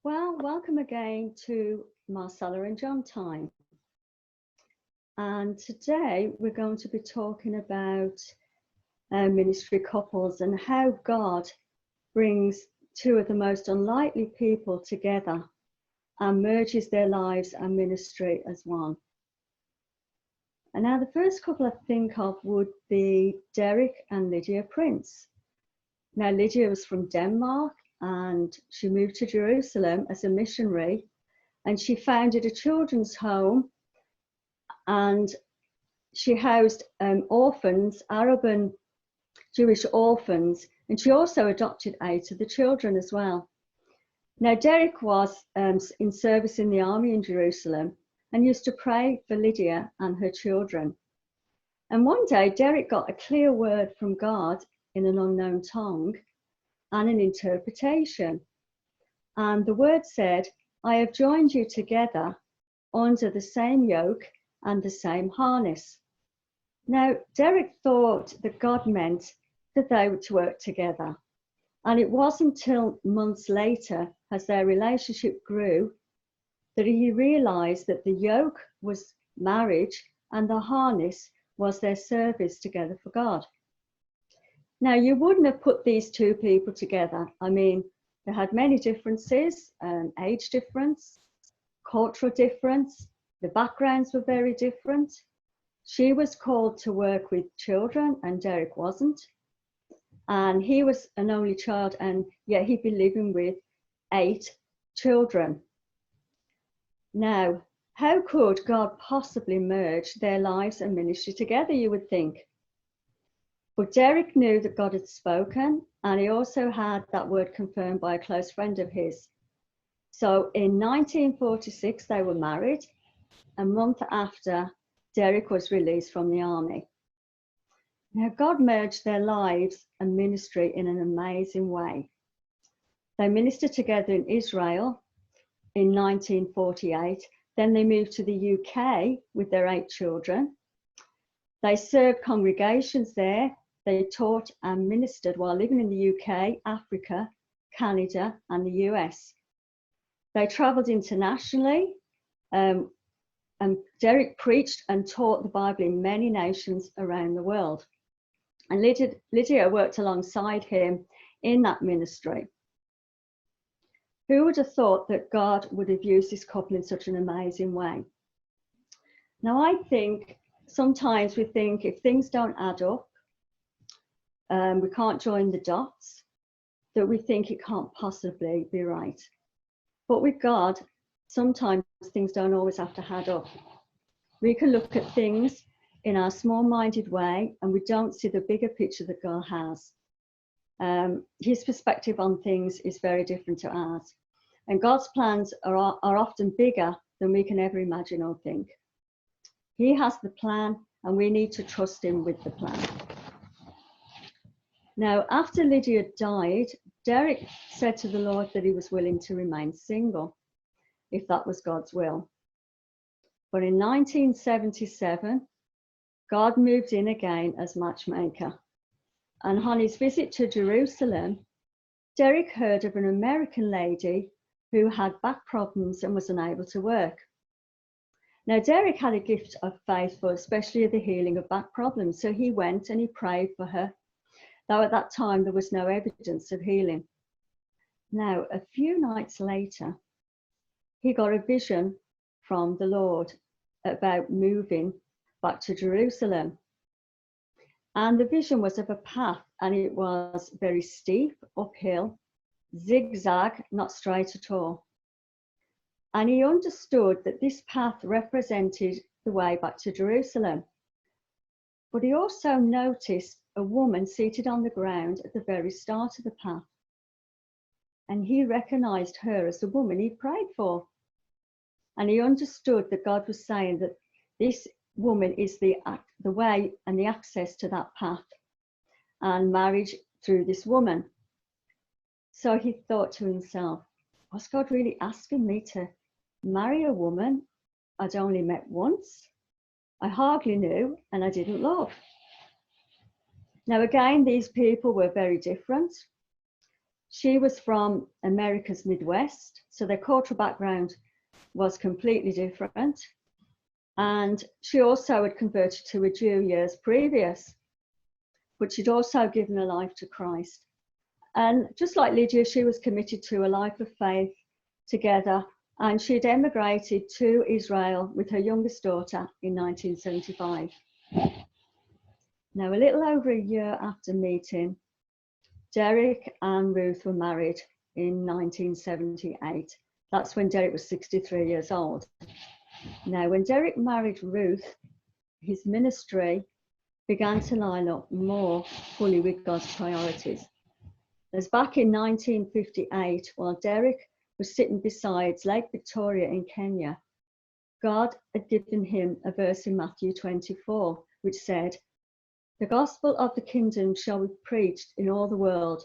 Well, welcome again to Marcella and John time. And today we're going to be talking about ministry couples and how God brings two of the most unlikely people together and merges their lives and ministry as one. And now the first couple I think of would be Derek and Lydia Prince. Now Lydia was from Denmark and she moved to Jerusalem as a missionary, and she founded a children's home, and she housed orphans, Arab and Jewish orphans, and she also adopted 8 of the children as well. Now Derek was in service in the army in Jerusalem and used to pray for Lydia and her children. And one day Derek got a clear word from God in an unknown tongue and an interpretation. And the word said, "I have joined you together under the same yoke and the same harness." Now, Derek thought that God meant that they were to work together. And it wasn't until months later, as their relationship grew, that he realized that the yoke was marriage and the harness was their service together for God. Now, you wouldn't have put these two people together. I mean, they had many differences, age difference, cultural difference. The backgrounds were very different. She was called to work with children and Derek wasn't. And he was an only child, and yet he'd be living with 8 children. Now, how could God possibly merge their lives and ministry together, you would think? But Derek knew that God had spoken, and he also had that word confirmed by a close friend of his. So in 1946, they were married. A month after, Derek was released from the army. Now, God merged their lives and ministry in an amazing way. They ministered together in Israel in 1948. Then they moved to the UK with their 8 children. They served congregations there. They taught and ministered while living in the UK, Africa, Canada, and the US. They traveled internationally, and Derek preached and taught the Bible in many nations around the world. And Lydia worked alongside him in that ministry. Who would have thought that God would have used this couple in such an amazing way? Now, I think sometimes we think if things don't add up, we can't join the dots, that we think it can't possibly be right. But with God, sometimes things don't always have to add up. We can look at things in our small-minded way and we don't see the bigger picture that God has. His perspective on things is very different to ours. And God's plans are often bigger than we can ever imagine or think. He has the plan and we need to trust him with the plan. Now, after Lydia died, Derek said to the Lord that he was willing to remain single, if that was God's will. But in 1977, God moved in again as matchmaker. And on his visit to Jerusalem, Derek heard of an American lady who had back problems and was unable to work. Now, Derek had a gift of faith for especially the healing of back problems. So he went and he prayed for her, though at that time there was no evidence of healing. Now, a few nights later, he got a vision from the Lord about moving back to Jerusalem. And the vision was of a path, and it was very steep, uphill, zigzag, not straight at all. And he understood that this path represented the way back to Jerusalem. But he also noticed a woman seated on the ground at the very start of the path. And he recognized her as the woman he prayed for. And he understood that God was saying that this woman is the way and the access to that path, and marriage through this woman. So he thought to himself, was God really asking me to marry a woman I'd only met once, I hardly knew, and I didn't love? Now again, these people were very different. She was from America's Midwest, so their cultural background was completely different. And she also had converted to a Jew years previous, but she'd also given her life to Christ. And just like Lydia, she was committed to a life of faith together, and she'd emigrated to Israel with her youngest daughter in 1975. Now, a little over a year after meeting, Derek and Ruth were married in 1978. That's when Derek was 63 years old. Now, when Derek married Ruth, his ministry began to line up more fully with God's priorities. As back in 1958, while Derek was sitting beside Lake Victoria in Kenya, God had given him a verse in Matthew 24, which said, "The gospel of the kingdom shall be preached in all the world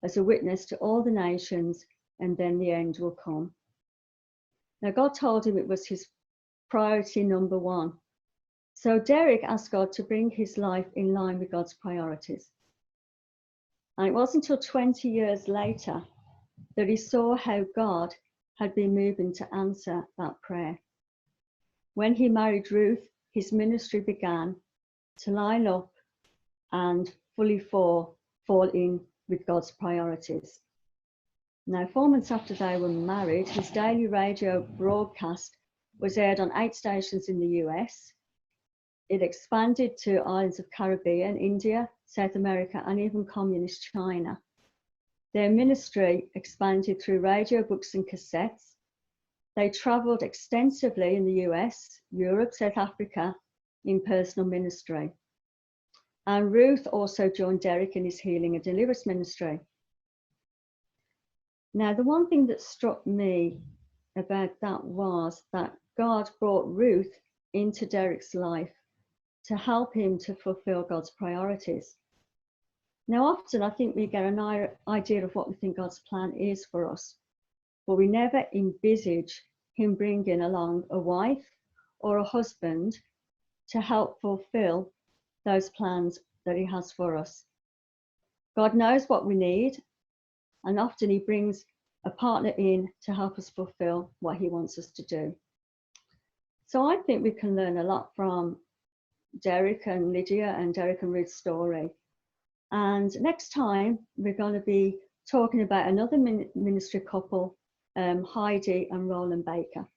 as a witness to all the nations, and then the end will come." Now, God told him it was his priority number one. So Derek asked God to bring his life in line with God's priorities. And it wasn't until 20 years later that he saw how God had been moving to answer that prayer. When he married Ruth, his ministry began to line up and fully fall in with God's priorities. Now, 4 months after they were married, his daily radio broadcast was aired on 8 stations in the US. It expanded to islands of Caribbean, India, South America, and even communist China. Their ministry expanded through radio, books, and cassettes. They traveled extensively in the US, Europe, South Africa in personal ministry. And Ruth also joined Derek in his healing and deliverance ministry. Now, the one thing that struck me about that was that God brought Ruth into Derek's life to help him to fulfill God's priorities. Now, often I think we get an idea of what we think God's plan is for us, but we never envisage him bringing along a wife or a husband to help fulfill those plans that he has for us. God knows what we need, and often he brings a partner in to help us fulfill what he wants us to do. So I think we can learn a lot from Derek and Lydia and Derek and Ruth's story. And next time we're going to be talking about another ministry couple, Heidi and Roland Baker.